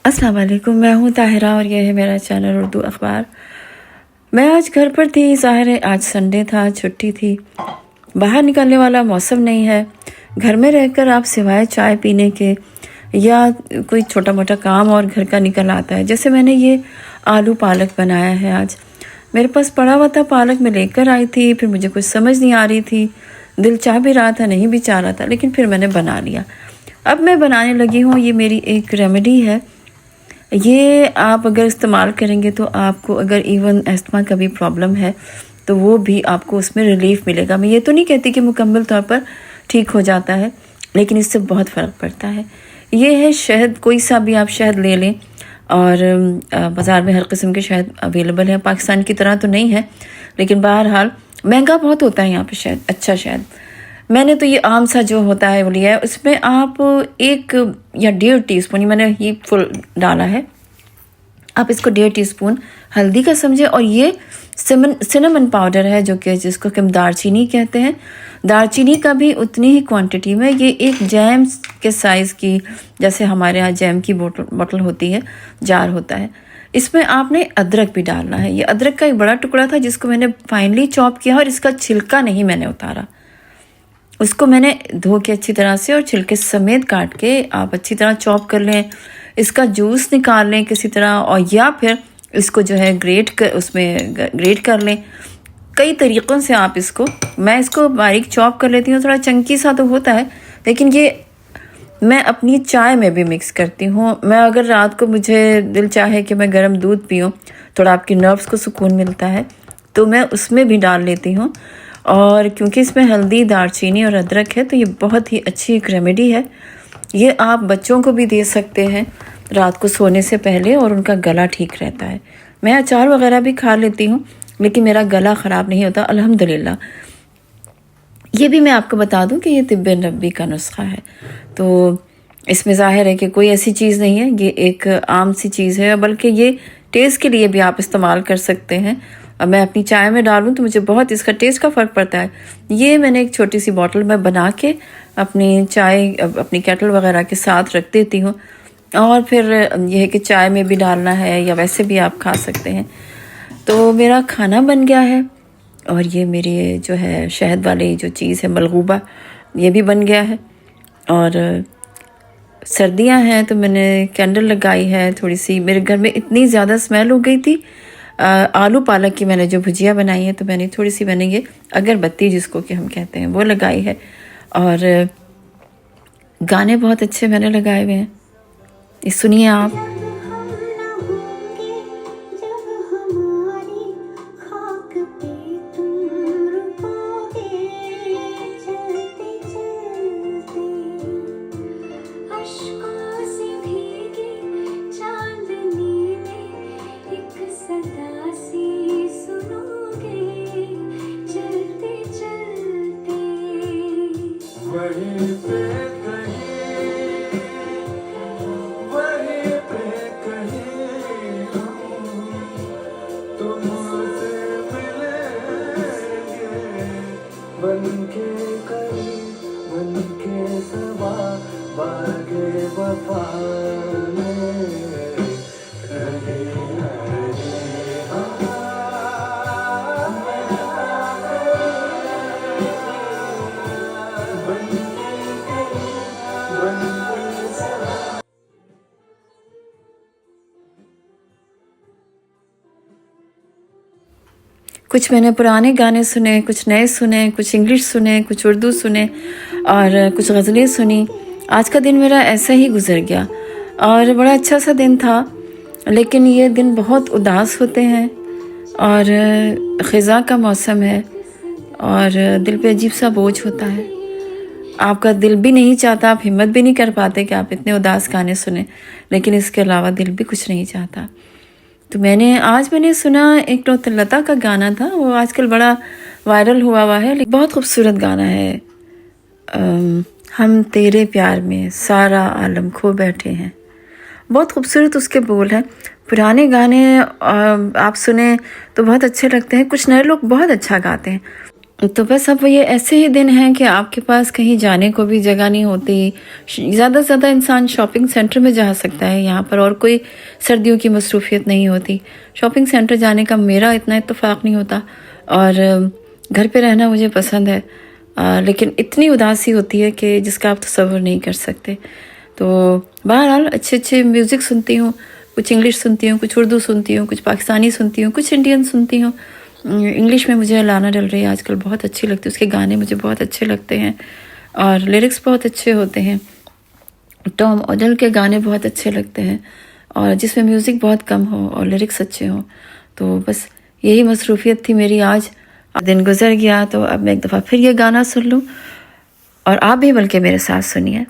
अस्सलाम वालेकुम, मैं हूँ ताहिरा और यह है मेरा चैनल उर्दू अखबार। मैं आज घर पर थी, ज़ाहिर है आज संडे था, छुट्टी थी, बाहर निकलने वाला मौसम नहीं है। घर में रहकर आप सिवाय चाय पीने के या कोई छोटा मोटा काम और घर का निकल आता है। जैसे मैंने ये आलू पालक बनाया है आज। मेरे पास पड़ा हुआ था पालक, मैं लेकर आई थी, फिर मुझे कुछ समझ नहीं आ रही थी, दिल चाह भी रहा था नहीं भी चाह रहा था, लेकिन फिर मैंने बना लिया। अब मैं बनाने लगी हूँ, ये मेरी एक रेमेडी है। ये आप अगर इस्तेमाल करेंगे तो आपको अगर इवन अस्थमा का भी प्रॉब्लम है तो वो भी आपको उसमें रिलीफ मिलेगा। मैं ये तो नहीं कहती कि मुकम्मल तौर पर ठीक हो जाता है, लेकिन इससे बहुत फ़र्क पड़ता है। ये है शहद, कोई सा भी आप शहद ले लें और बाज़ार में हर किस्म के शहद अवेलेबल है। पाकिस्तान की तरह तो नहीं है, लेकिन बहरहाल महंगा बहुत होता है यहाँ पे शहद, अच्छा शहद। मैंने तो ये आम सा जो होता है वो लिया है। उसमें आप 1 या 1.5 टीस्पून, मैंने ये फुल डाला है, आप इसको 1.5 टीस्पून हल्दी का समझे। और ये सिनेमन पाउडर है, जो कि जिसको कि हम दालचीनी कहते हैं। दालचीनी का भी उतनी ही क्वांटिटी में, ये एक जैम के साइज़ की, जैसे हमारे यहाँ जैम की बोतल होती है, जार होता है। इसमें आपने अदरक भी डालना है। ये अदरक का एक बड़ा टुकड़ा था जिसको मैंने फाइनली चॉप किया और इसका छिलका नहीं मैंने उतारा। उसको मैंने धो के अच्छी तरह से और छिलके समेत काट के आप अच्छी तरह चॉप कर लें। इसका जूस निकाल लें किसी तरह, और या फिर इसको जो है उसमें ग्रेट कर लें। कई तरीक़ों से आप इसको, मैं इसको बारीक चॉप कर लेती हूँ, थोड़ा चंकी सा तो होता है, लेकिन ये मैं अपनी चाय में भी मिक्स करती हूँ। मैं अगर रात को मुझे दिल चाहे कि मैं गर्म दूध पीऊँ, थोड़ा आपकी नर्व्स को सुकून मिलता है, तो मैं उसमें भी डाल लेती हूँ। और क्योंकि इसमें हल्दी, दालचीनी और अदरक है, तो ये बहुत ही अच्छी एक रेमेडी है। ये आप बच्चों को भी दे सकते हैं रात को सोने से पहले, और उनका गला ठीक रहता है। मैं अचार वगैरह भी खा लेती हूँ, लेकिन मेरा गला ख़राब नहीं होता अल्हम्दुलिल्लाह। ये भी मैं आपको बता दूं कि ये तिब्बे नबी का नुस्खा है, तो इसमें ज़ाहिर है कि कोई ऐसी चीज़ नहीं है, ये एक आम सी चीज़ है, बल्कि ये टेस्ट के लिए भी आप इस्तेमाल कर सकते हैं। अब मैं अपनी चाय में डालूं तो मुझे बहुत इसका टेस्ट का फ़र्क पड़ता है। ये मैंने एक छोटी सी बॉटल में बना के अपनी चाय अपनी केटल वगैरह के साथ रख देती हूँ, और फिर यह है कि चाय में भी डालना है या वैसे भी आप खा सकते हैं। तो मेरा खाना बन गया है, और ये मेरी जो है शहद वाली जो चीज़ है मलगूबा, ये भी बन गया है। और सर्दियां हैं तो मैंने कैंडल लगाई है थोड़ी सी। मेरे घर में इतनी ज़्यादा स्मेल हो गई थी आलू पालक की, मैंने जो भुजिया बनाई है, तो मैंने थोड़ी सी, मैंने ये अगरबत्ती जिसको कि हम कहते हैं वो लगाई है। और गाने बहुत अच्छे मैंने लगाए हुए हैं, ये सुनिए आप। कुछ मैंने पुराने गाने सुने, कुछ नए सुने, कुछ इंग्लिश सुने, कुछ उर्दू सुने और कुछ गज़लें सुनी। आज का दिन मेरा ऐसा ही गुजर गया, और बड़ा अच्छा सा दिन था, लेकिन ये दिन बहुत उदास होते हैं, और ख़िज़ा का मौसम है, और दिल पे अजीब सा बोझ होता है। आपका दिल भी नहीं चाहता, आप हिम्मत भी नहीं कर पाते कि आप इतने उदास गाने सुने, लेकिन इसके अलावा दिल भी कुछ नहीं चाहता। तो आज मैंने सुना एक लता का गाना था, वो आजकल बड़ा वायरल हुआ है, लेकिन बहुत खूबसूरत गाना है। हम तेरे प्यार में सारा आलम खो बैठे हैं, बहुत खूबसूरत उसके बोल हैं। पुराने गाने आप सुने तो बहुत अच्छे लगते हैं, कुछ नए लोग बहुत अच्छा गाते हैं। तो बस अब ये ऐसे ही दिन हैं कि आपके पास कहीं जाने को भी जगह नहीं होती। ज़्यादा से ज़्यादा इंसान शॉपिंग सेंटर में जा सकता है, यहाँ पर और कोई सर्दियों की मसरूफियत नहीं होती। शॉपिंग सेंटर जाने का मेरा इतना इत्तेफाक नहीं होता और घर पे रहना मुझे पसंद है। लेकिन इतनी उदासी होती है कि जिसका आप तसव्वुर नहीं कर सकते। तो बहरहाल अच्छे म्यूज़िक सुनती हूँ, कुछ इंग्लिश सुनती हूँ, कुछ उर्दू सुनती हूँ, कुछ पाकिस्तानी सुनती हूँ, कुछ इंडियन सुनती हूँ। इंग्लिश में मुझे लाना डल रही आजकल बहुत अच्छी लगती है, उसके गाने मुझे बहुत अच्छे लगते हैं और लिरिक्स बहुत अच्छे होते हैं। टॉम ओडल के गाने बहुत अच्छे लगते हैं और जिसमें म्यूज़िक बहुत कम हो और लिरिक्स अच्छे हों। तो बस यही मसरूफियत थी मेरी आज। दिन गुजर गया तो अब मैं एक दफ़ा फिर ये गाना सुन लूँ और आप भी बल्कि मेरे साथ सुनिए।